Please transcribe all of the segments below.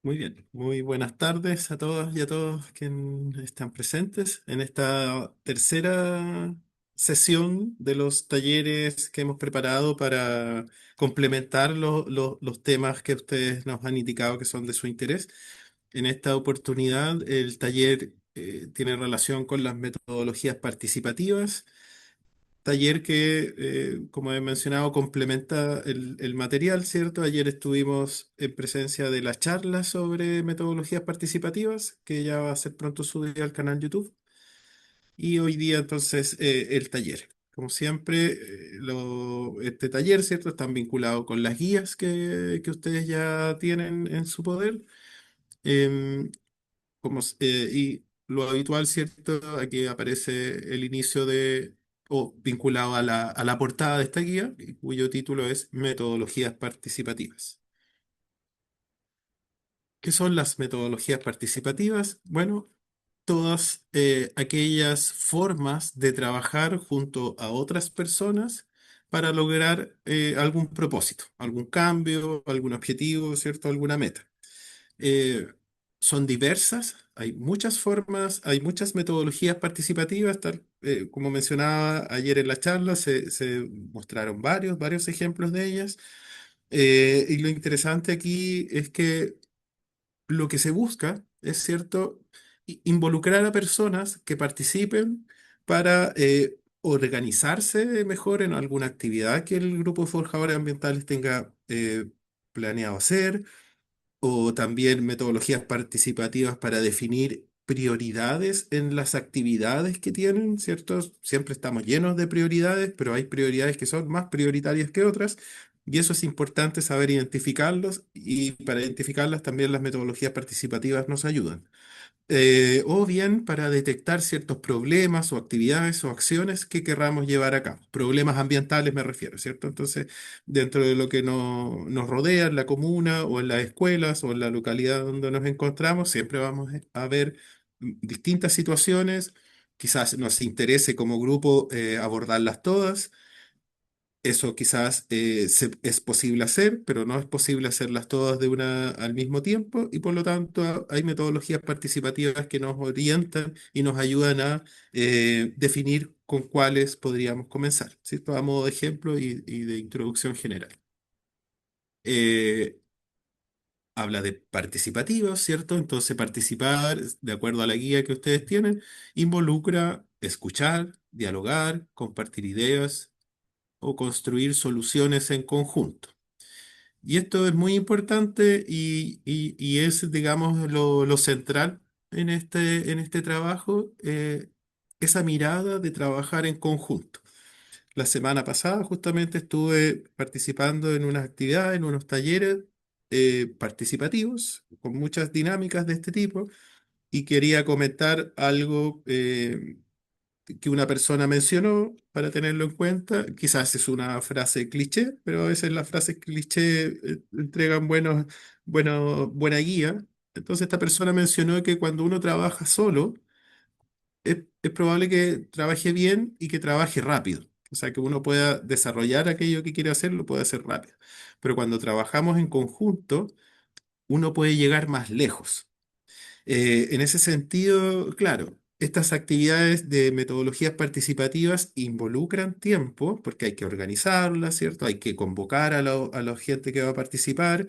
Muy bien, muy buenas tardes a todas y a todos que están presentes en esta tercera sesión de los talleres que hemos preparado para complementar los temas que ustedes nos han indicado que son de su interés. En esta oportunidad, el taller tiene relación con las metodologías participativas. Taller que, como he mencionado, complementa el material, ¿cierto? Ayer estuvimos en presencia de la charla sobre metodologías participativas, que ya va a ser pronto subida al canal YouTube. Y hoy día, entonces, el taller. Como siempre, este taller, ¿cierto? Están vinculados con las guías que ustedes ya tienen en su poder. Em, y lo habitual, ¿cierto? Aquí aparece el inicio o vinculado a la portada de esta guía, cuyo título es Metodologías Participativas. ¿Qué son las metodologías participativas? Bueno, todas aquellas formas de trabajar junto a otras personas para lograr algún propósito, algún cambio, algún objetivo, ¿cierto? Alguna meta. eh, Son diversas, hay muchas formas, hay muchas metodologías participativas, como mencionaba ayer en la charla, se mostraron varios ejemplos de ellas. Y lo interesante aquí es que lo que se busca es, cierto, involucrar a personas que participen para organizarse mejor en alguna actividad que el grupo de forjadores ambientales tenga planeado hacer, o también metodologías participativas para definir prioridades en las actividades que tienen, ¿cierto? Siempre estamos llenos de prioridades, pero hay prioridades que son más prioritarias que otras, y eso es importante saber identificarlos, y para identificarlas también las metodologías participativas nos ayudan. O bien para detectar ciertos problemas o actividades o acciones que querramos llevar a cabo. Problemas ambientales me refiero, ¿cierto? Entonces, dentro de lo que nos rodea en la comuna o en las escuelas o en la localidad donde nos encontramos, siempre vamos a ver distintas situaciones. Quizás nos interese como grupo abordarlas todas. Eso quizás es posible hacer, pero no es posible hacerlas todas de una al mismo tiempo, y por lo tanto hay metodologías participativas que nos orientan y nos ayudan a definir con cuáles podríamos comenzar, ¿cierto? A modo de ejemplo y de introducción general. Eh, Habla de participativos, ¿cierto? Entonces participar, de acuerdo a la guía que ustedes tienen, involucra escuchar, dialogar, compartir ideas o construir soluciones en conjunto. Y esto es muy importante y es, digamos, lo central en este trabajo, esa mirada de trabajar en conjunto. La semana pasada justamente estuve participando en unas actividades, en unos talleres participativos, con muchas dinámicas de este tipo, y quería comentar algo que una persona mencionó para tenerlo en cuenta. Quizás es una frase cliché, pero a veces las frases cliché entregan buena guía. Entonces esta persona mencionó que cuando uno trabaja solo, es probable que trabaje bien y que trabaje rápido. O sea, que uno pueda desarrollar aquello que quiere hacer, lo puede hacer rápido. Pero cuando trabajamos en conjunto, uno puede llegar más lejos. En ese sentido, claro, estas actividades de metodologías participativas involucran tiempo, porque hay que organizarlas, ¿cierto? Hay que convocar a la gente que va a participar.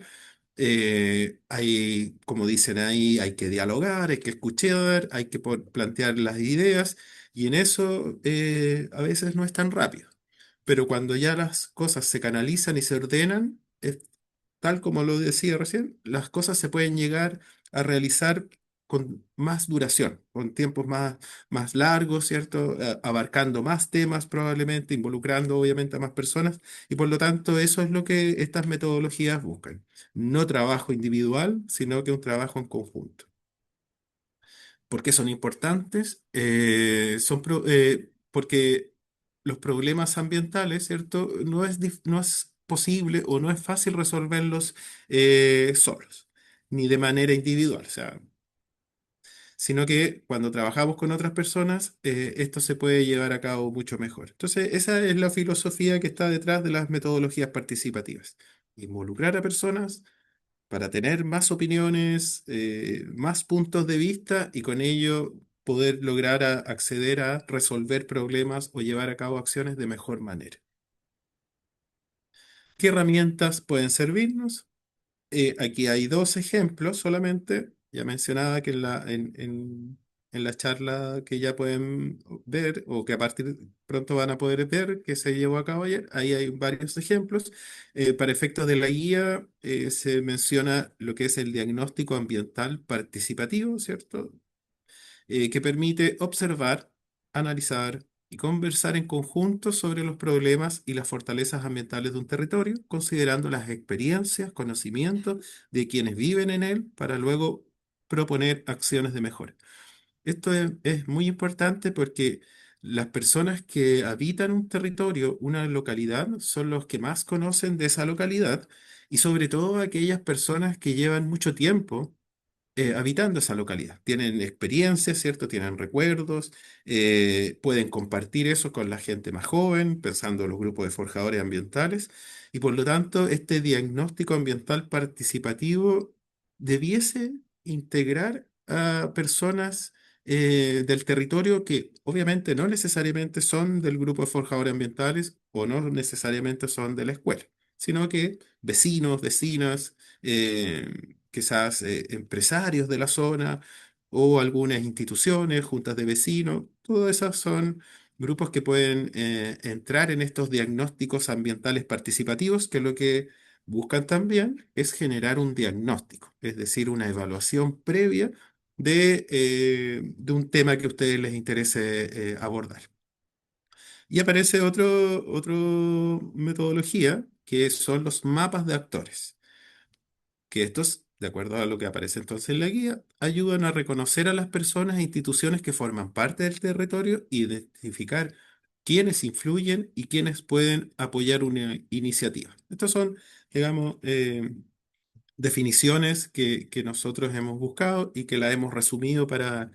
Hay, como dicen ahí, hay que dialogar, hay que escuchar, hay que plantear las ideas, y en eso a veces no es tan rápido. Pero cuando ya las cosas se canalizan y se ordenan, tal como lo decía recién, las cosas se pueden llegar a realizar con más duración, con tiempos más largos, ¿cierto? Abarcando más temas probablemente, involucrando obviamente a más personas, y por lo tanto eso es lo que estas metodologías buscan. No trabajo individual, sino que un trabajo en conjunto. ¿Por qué son importantes? Porque los problemas ambientales, ¿cierto? No es posible o no es fácil resolverlos solos, ni de manera individual, o sea, sino que cuando trabajamos con otras personas, esto se puede llevar a cabo mucho mejor. Entonces, esa es la filosofía que está detrás de las metodologías participativas. Involucrar a personas, para tener más opiniones, más puntos de vista y con ello poder lograr acceder a resolver problemas o llevar a cabo acciones de mejor manera. ¿Qué herramientas pueden servirnos? Aquí hay dos ejemplos solamente. Ya mencionaba que en la charla que ya pueden ver o que a partir pronto van a poder ver que se llevó a cabo ayer, ahí hay varios ejemplos. Para efectos de la guía se menciona lo que es el diagnóstico ambiental participativo, ¿cierto? Que permite observar, analizar y conversar en conjunto sobre los problemas y las fortalezas ambientales de un territorio, considerando las experiencias, conocimientos de quienes viven en él para luego proponer acciones de mejora. Esto es muy importante porque las personas que habitan un territorio, una localidad, son los que más conocen de esa localidad y sobre todo aquellas personas que llevan mucho tiempo habitando esa localidad. Tienen experiencias, ¿cierto? Tienen recuerdos, pueden compartir eso con la gente más joven, pensando en los grupos de forjadores ambientales, y por lo tanto, este diagnóstico ambiental participativo debiese integrar a personas del territorio que obviamente no necesariamente son del grupo de forjadores ambientales o no necesariamente son de la escuela, sino que vecinos, vecinas, quizás empresarios de la zona o algunas instituciones, juntas de vecinos, todas esas son grupos que pueden entrar en estos diagnósticos ambientales participativos, que lo que buscan también es generar un diagnóstico, es decir, una evaluación previa de un tema que a ustedes les interese abordar. Y aparece otro metodología, que son los mapas de actores, que estos, de acuerdo a lo que aparece entonces en la guía, ayudan a reconocer a las personas e instituciones que forman parte del territorio y identificar quiénes influyen y quiénes pueden apoyar una iniciativa. Estas son, digamos, definiciones que nosotros hemos buscado y que la hemos resumido para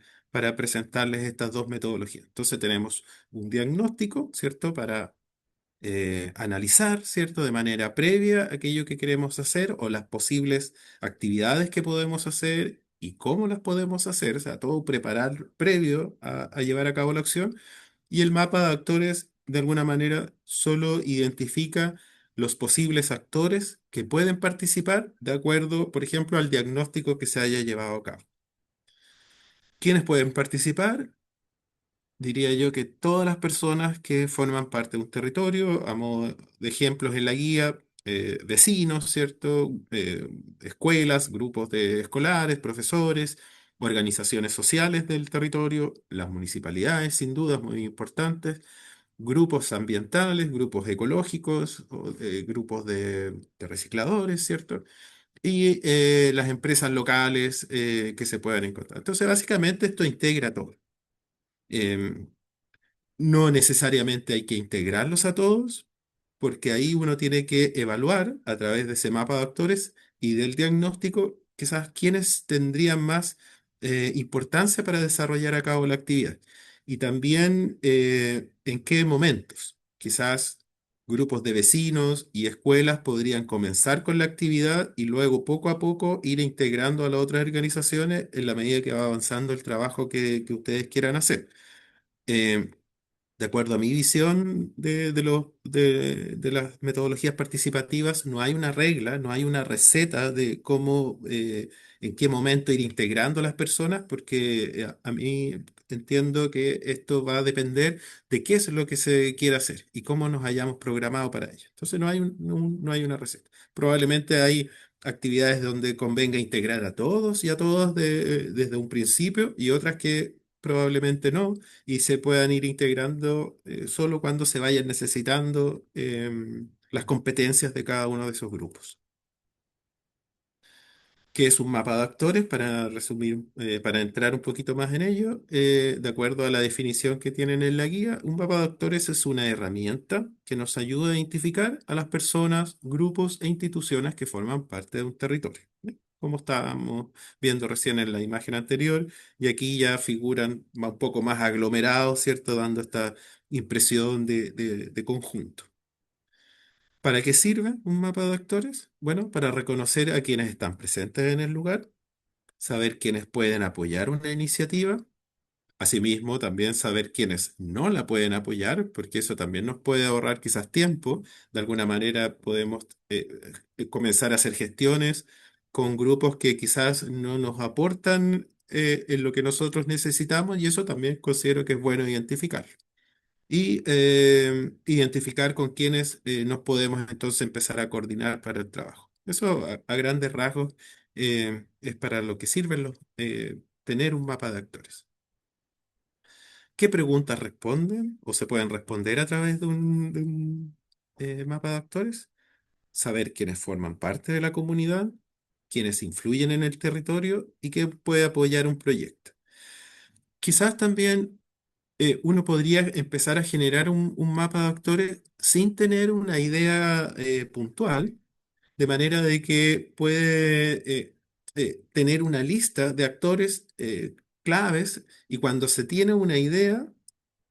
presentarles estas dos metodologías. Entonces tenemos un diagnóstico, ¿cierto? Para analizar, ¿cierto? De manera previa aquello que queremos hacer o las posibles actividades que podemos hacer y cómo las podemos hacer, o sea, todo preparar previo a llevar a cabo la acción. Y el mapa de actores, de alguna manera, solo identifica los posibles actores que pueden participar de acuerdo, por ejemplo, al diagnóstico que se haya llevado a cabo. ¿Quiénes pueden participar? Diría yo que todas las personas que forman parte de un territorio, a modo de ejemplos en la guía, vecinos, ¿cierto? Escuelas, grupos de escolares, profesores, organizaciones sociales del territorio, las municipalidades, sin duda, muy importantes, grupos ambientales, grupos ecológicos, grupos de recicladores, ¿cierto? Y las empresas locales que se puedan encontrar. Entonces, básicamente esto integra todo. Em, no necesariamente hay que integrarlos a todos, porque ahí uno tiene que evaluar a través de ese mapa de actores y del diagnóstico quizás quiénes tendrían más importancia para desarrollar a cabo la actividad. Y también en qué momentos. Quizás grupos de vecinos y escuelas podrían comenzar con la actividad y luego poco a poco ir integrando a las otras organizaciones en la medida que va avanzando el trabajo que ustedes quieran hacer. Eh, de acuerdo a mi visión de las metodologías participativas, no hay una regla, no hay una receta de cómo, en qué momento ir integrando a las personas, porque a mí entiendo que esto va a depender de qué es lo que se quiere hacer y cómo nos hayamos programado para ello. Entonces no hay no hay una receta. Probablemente hay actividades donde convenga integrar a todos y a todas desde un principio y otras que probablemente no y se puedan ir integrando solo cuando se vayan necesitando las competencias de cada uno de esos grupos. ¿Qué es un mapa de actores? Para resumir, para entrar un poquito más en ello, de acuerdo a la definición que tienen en la guía, un mapa de actores es una herramienta que nos ayuda a identificar a las personas, grupos e instituciones que forman parte de un territorio. Como estábamos viendo recién en la imagen anterior, y aquí ya figuran un poco más aglomerados, ¿cierto? Dando esta impresión de conjunto. ¿Para qué sirve un mapa de actores? Bueno, para reconocer a quienes están presentes en el lugar, saber quiénes pueden apoyar una iniciativa. Asimismo, también saber quiénes no la pueden apoyar, porque eso también nos puede ahorrar quizás tiempo. De alguna manera podemos comenzar a hacer gestiones con grupos que quizás no nos aportan en lo que nosotros necesitamos, y eso también considero que es bueno identificar. Y identificar con quiénes nos podemos entonces empezar a coordinar para el trabajo. Eso a grandes rasgos es para lo que sirven tener un mapa de actores. ¿Qué preguntas responden o se pueden responder a través de un mapa de actores? Saber quiénes forman parte de la comunidad, quiénes influyen en el territorio y qué puede apoyar un proyecto. Quizás también uno podría empezar a generar un mapa de actores sin tener una idea puntual, de manera de que puede tener una lista de actores claves, y cuando se tiene una idea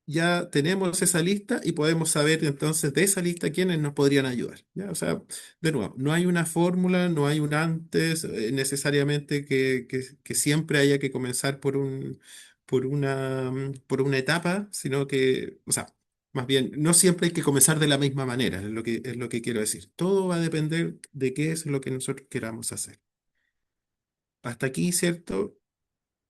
ya tenemos esa lista y podemos saber entonces de esa lista quiénes nos podrían ayudar. ¿Ya? O sea, de nuevo, no hay una fórmula, no hay un antes necesariamente que siempre haya que comenzar por una etapa, sino que, o sea, más bien, no siempre hay que comenzar de la misma manera, es lo que quiero decir. Todo va a depender de qué es lo que nosotros queramos hacer. Hasta aquí, ¿cierto?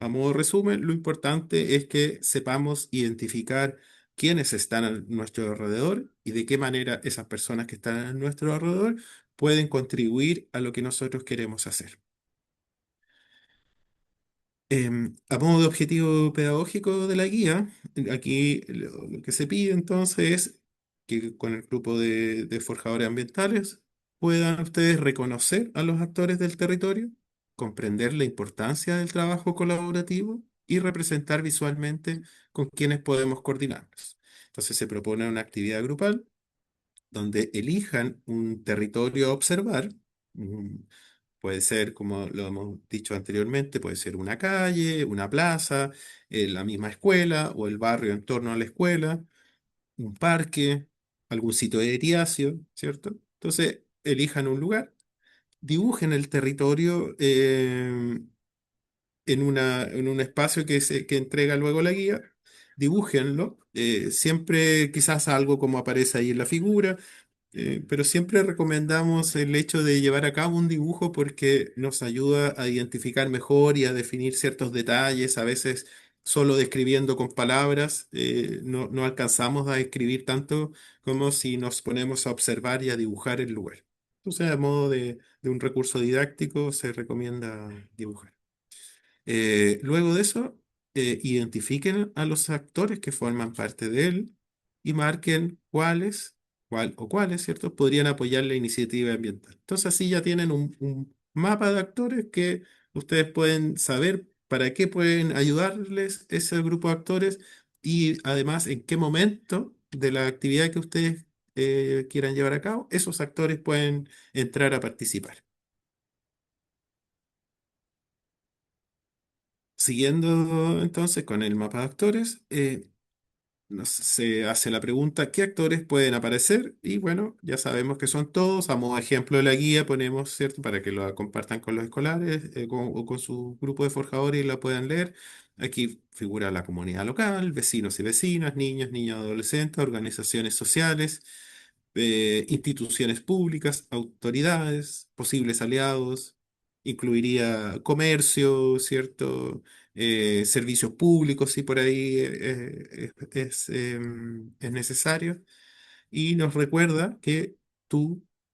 A modo de resumen, lo importante es que sepamos identificar quiénes están a nuestro alrededor y de qué manera esas personas que están a nuestro alrededor pueden contribuir a lo que nosotros queremos hacer. A modo de objetivo pedagógico de la guía, aquí lo que se pide entonces es que con el grupo de forjadores ambientales puedan ustedes reconocer a los actores del territorio, comprender la importancia del trabajo colaborativo y representar visualmente con quienes podemos coordinarnos. Entonces se propone una actividad grupal donde elijan un territorio a observar. Puede ser, como lo hemos dicho anteriormente, puede ser una calle, una plaza, la misma escuela o el barrio en torno a la escuela, un parque, algún sitio de eriacio, ¿cierto? Entonces, elijan un lugar, dibujen el territorio en un espacio que entrega luego la guía, dibújenlo, siempre quizás algo como aparece ahí en la figura, pero siempre recomendamos el hecho de llevar a cabo un dibujo porque nos ayuda a identificar mejor y a definir ciertos detalles. A veces solo describiendo con palabras no alcanzamos a escribir tanto como si nos ponemos a observar y a dibujar el lugar. Entonces, a modo de un recurso didáctico, se recomienda dibujar. Luego de eso, identifiquen a los actores que forman parte de él y marquen cuál o cuáles, ¿cierto? Podrían apoyar la iniciativa ambiental. Entonces así ya tienen un mapa de actores que ustedes pueden saber para qué pueden ayudarles ese grupo de actores, y además en qué momento de la actividad que ustedes quieran llevar a cabo, esos actores pueden entrar a participar. Siguiendo entonces con el mapa de actores, se hace la pregunta, ¿qué actores pueden aparecer? Y bueno, ya sabemos que son todos. A modo de ejemplo de la guía ponemos, ¿cierto? Para que lo compartan con los escolares o con su grupo de forjadores y la puedan leer. Aquí figura la comunidad local, vecinos y vecinas, niños, niñas, adolescentes, organizaciones sociales, instituciones públicas, autoridades, posibles aliados. Incluiría comercio, ¿cierto? Servicios públicos, si por ahí es necesario, y nos recuerda que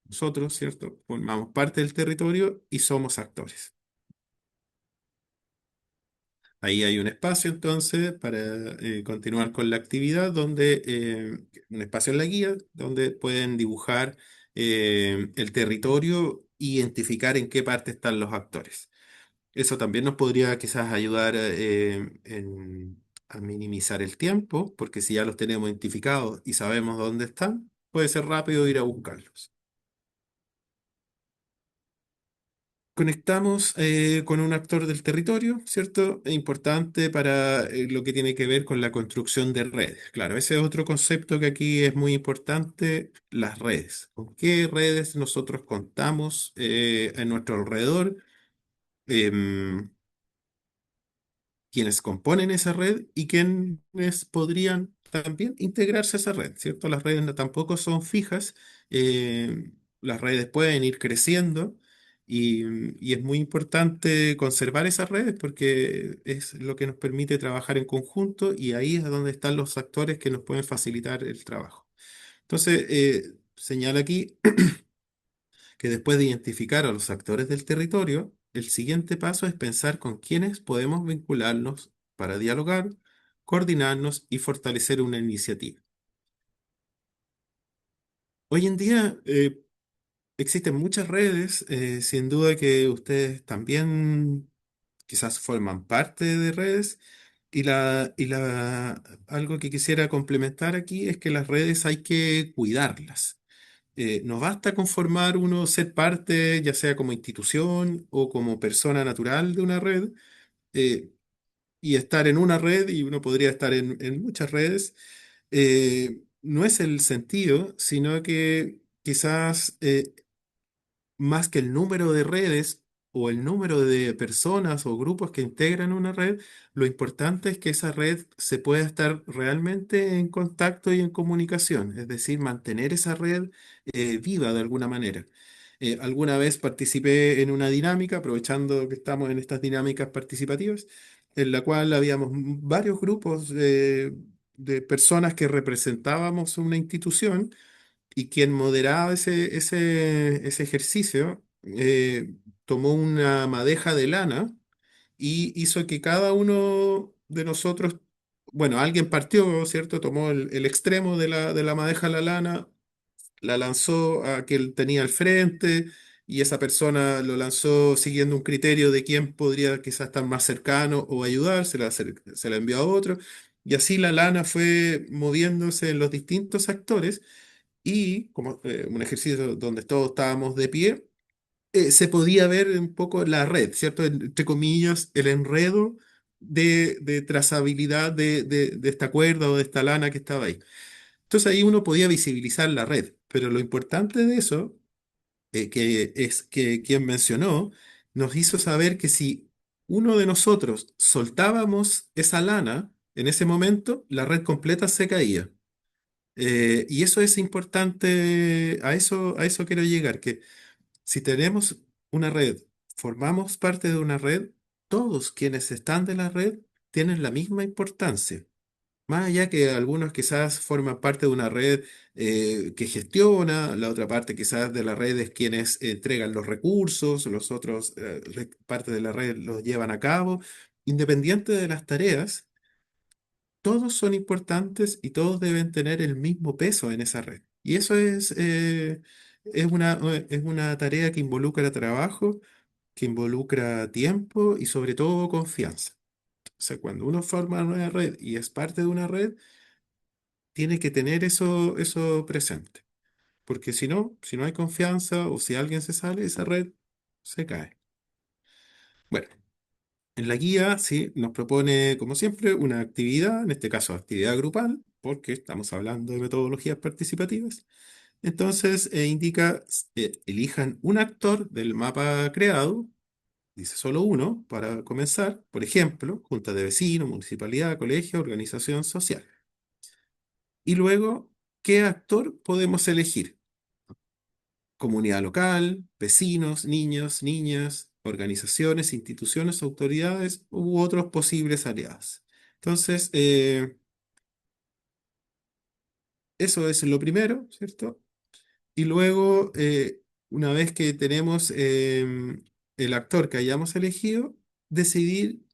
nosotros, ¿cierto? Formamos parte del territorio y somos actores. Ahí hay un espacio entonces para continuar con la actividad, donde un espacio en la guía donde pueden dibujar el territorio, identificar en qué parte están los actores. Eso también nos podría quizás ayudar a minimizar el tiempo, porque si ya los tenemos identificados y sabemos dónde están, puede ser rápido ir a buscarlos. Conectamos con un actor del territorio, ¿cierto? Es importante para lo que tiene que ver con la construcción de redes. Claro, ese es otro concepto que aquí es muy importante, las redes. ¿Con qué redes nosotros contamos en nuestro alrededor? Em, Quienes componen esa red y quienes podrían también integrarse a esa red, ¿cierto? Las redes tampoco son fijas, las redes pueden ir creciendo y, y es muy importante conservar esas redes porque es lo que nos permite trabajar en conjunto y ahí es donde están los actores que nos pueden facilitar el trabajo. Entonces, señala aquí que después de identificar a los actores del territorio, el siguiente paso es pensar con quiénes podemos vincularnos para dialogar, coordinarnos y fortalecer una iniciativa. Hoy en día existen muchas redes, sin duda que ustedes también quizás forman parte de redes algo que quisiera complementar aquí es que las redes hay que cuidarlas. No basta con formar uno, ser parte, ya sea como institución o como persona natural de una red, eh, y estar en una red, y uno podría estar en muchas redes. No es el sentido, sino que quizás más que el número de redes o el número de personas o grupos que integran una red, lo importante es que esa red se pueda estar realmente en contacto y en comunicación, es decir, mantener esa red viva de alguna manera. Alguna vez participé en una dinámica, aprovechando que estamos en estas dinámicas participativas, en la cual habíamos varios grupos de personas que representábamos una institución y quien moderaba ese ejercicio tomó una madeja de lana y hizo que cada uno de nosotros, bueno, alguien partió, ¿cierto? Tomó el extremo de la madeja de la lana, la lanzó a quien tenía al frente y esa persona lo lanzó siguiendo un criterio de quién podría quizás estar más cercano o ayudar, se la envió a otro. Y así la lana fue moviéndose en los distintos actores y como un ejercicio donde todos estábamos de pie, se podía ver un poco la red, ¿cierto? Entre comillas, el enredo de trazabilidad de esta cuerda o de esta lana que estaba ahí. Entonces ahí uno podía visibilizar la red, pero lo importante de eso, que es que quien mencionó, nos hizo saber que si uno de nosotros soltábamos esa lana, en ese momento la red completa se caía. Y eso es importante, a eso quiero llegar, que si tenemos una red, formamos parte de una red, todos quienes están de la red tienen la misma importancia. Más allá que algunos quizás forman parte de una red que gestiona, la otra parte quizás de la red es quienes entregan los recursos, los otros parte de la red los llevan a cabo. Independiente de las tareas, todos son importantes y todos deben tener el mismo peso en esa red. Y eso es una tarea que involucra trabajo, que involucra tiempo y sobre todo confianza. O sea, cuando uno forma una red y es parte de una red, tiene que tener eso presente. Porque si no hay confianza o si alguien se sale, esa red se cae. Bueno. En la guía, sí, nos propone, como siempre, una actividad, en este caso actividad grupal, porque estamos hablando de metodologías participativas. Entonces, indica, elijan un actor del mapa creado, dice solo uno, para comenzar, por ejemplo, junta de vecinos, municipalidad, colegio, organización social. Y luego, ¿qué actor podemos elegir? Comunidad local, vecinos, niños, niñas, organizaciones, instituciones, autoridades u otros posibles aliados. Entonces, eso es lo primero, ¿cierto? Y luego, una vez que tenemos el actor que hayamos elegido, decidir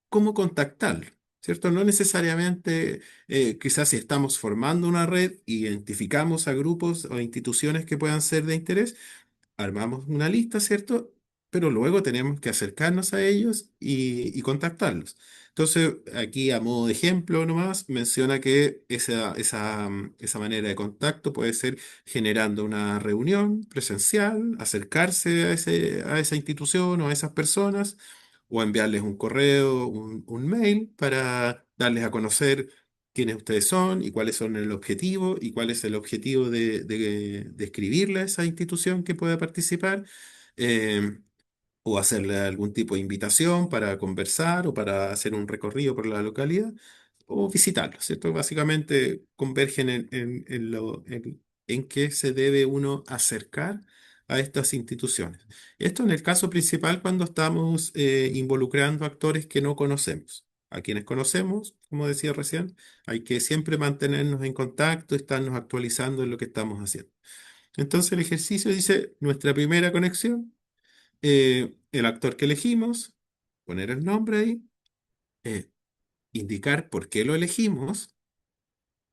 cómo contactarlo, ¿cierto? No necesariamente, quizás si estamos formando una red, identificamos a grupos o instituciones que puedan ser de interés, armamos una lista, ¿cierto? pero luego tenemos que acercarnos a ellos y contactarlos. Entonces, aquí a modo de ejemplo nomás, menciona que esa manera de contacto puede ser generando una reunión presencial, acercarse a esa institución o a esas personas, o enviarles un correo, un mail para darles a conocer quiénes ustedes son y cuáles son el objetivo y cuál es el objetivo de escribirle a esa institución que pueda participar. eh, o hacerle algún tipo de invitación para conversar o para hacer un recorrido por la localidad o visitarlo, ¿cierto? Básicamente convergen en qué se debe uno acercar a estas instituciones. Esto en el caso principal cuando estamos involucrando actores que no conocemos. A quienes conocemos, como decía recién, hay que siempre mantenernos en contacto, estarnos actualizando en lo que estamos haciendo. Entonces el ejercicio dice, nuestra primera conexión, el actor que elegimos, poner el nombre ahí, eh, indicar por qué lo elegimos,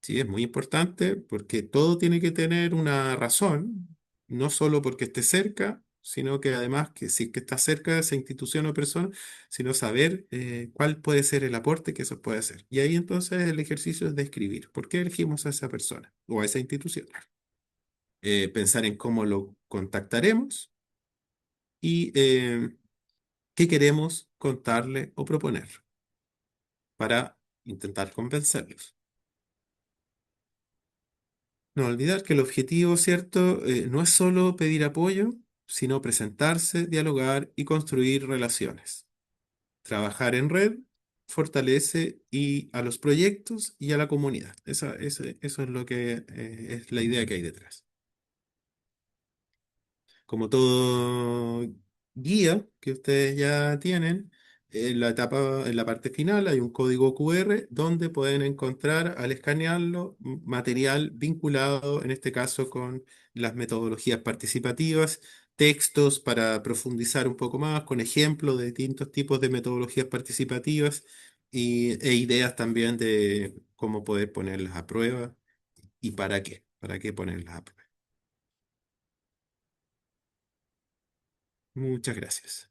sí, es muy importante porque todo tiene que tener una razón, no solo porque esté cerca, sino que además que si es que está cerca de esa institución o persona, sino saber cuál puede ser el aporte que eso puede hacer. Y ahí entonces el ejercicio es de escribir, ¿por qué elegimos a esa persona o a esa institución? Pensar en cómo lo contactaremos y qué queremos contarle o proponer para intentar convencerlos. No olvidar que el objetivo, ¿cierto? No es solo pedir apoyo, sino presentarse, dialogar y construir relaciones. Trabajar en red fortalece y a los proyectos y a la comunidad. Eso es lo que es la idea que hay detrás. Como todo guía que ustedes ya tienen, en la etapa, en la parte final hay un código QR donde pueden encontrar al escanearlo material vinculado, en este caso, con las metodologías participativas, textos para profundizar un poco más, con ejemplos de distintos tipos de metodologías participativas e ideas también de cómo poder ponerlas a prueba y para qué ponerlas a prueba. Muchas gracias.